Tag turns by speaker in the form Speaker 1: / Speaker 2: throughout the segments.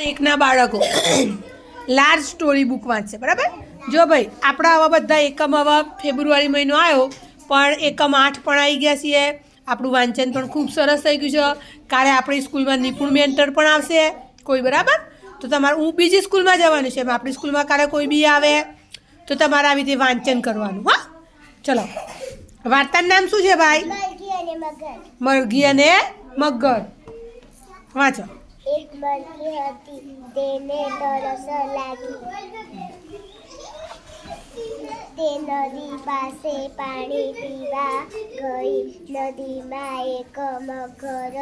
Speaker 1: એકના બાળકો large story book વાંચશે બરાબર. જો ભાઈ આપણા આવા બધા એકમ હવે ફેબ્રુઆરી મહિનો આવ્યો પણ એકમ 8 પણ આવી ગયા છીએ. આપણું વાંચન પણ ખૂબ સરસ થઈ ગયું છે. કાલે આપણી સ્કૂલમાં નિપુણ મેન્ટર પણ આવશે કોઈ બરાબર. તો તમારે હું બીજી સ્કૂલમાં જવાનું છે આપણી સ્કૂલમાં કાલે કોઈ બી આવે તો તમારે આવી રીતે વાંચન કરવાનું. હા ચલો વાર્તાનું નામ શું છે ભાઈ? મરઘી અને મગર. વાંચો.
Speaker 2: એક મરઘી હતી, તેને તરસ લાગી. તે નદી પાસે પાણી પીવા ગઈ. નદીમાં એક મગર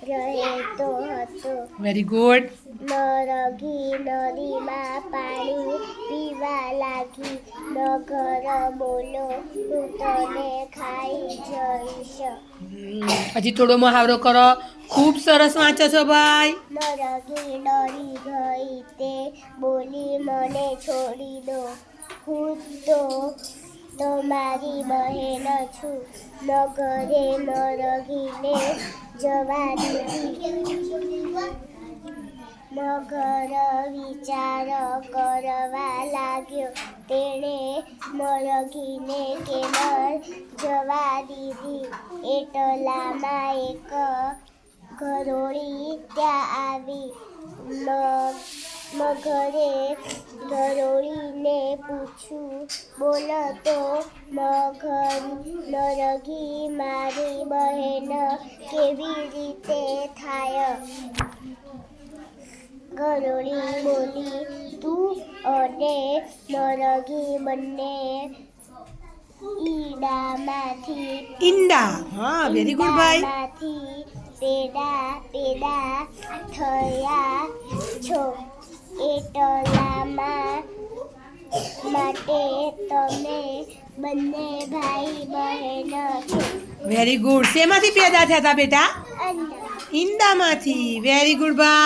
Speaker 2: રહેતો હતો.
Speaker 1: Very good.
Speaker 2: મરઘી નદીમાં પાણી પીવા લાગી. મગર બોલો, હું તને ખાઈ જઈશ.
Speaker 1: હજી થોડો મહાવરો કરો. ખૂબ સરસ વાંચો છો ભાઈ.
Speaker 2: મરઘી ડરી ગઈ. તે બોલી, મને છોડી દો, હું તો તમારી બહેન છું. મગરે મરઘીને જવા દીધી. મગર વિચાર કરવા લાગ્યો. તેણે મરઘીને કેમ જવા દીધી. એટલામાં એક ગરોળી ત્યાં આવી. મગરે ગરોળીને પૂછ્યું, બોલો તો મરઘી મારી બહેન કેવી રીતે થાય? ગરોળી બોલી, તું અને મરઘી બંને
Speaker 1: ઈંડા. હા વેરી ગુડ ભાઈ.
Speaker 2: પેદા થયા છો. એટલામાં માટે તમે બંને ભાઈ બહેન છો.
Speaker 1: Very good. શેમાંથી પેદા થયા હતા બેટા? ઈંડામાંથી. વેરી ગુડ ભાઈ.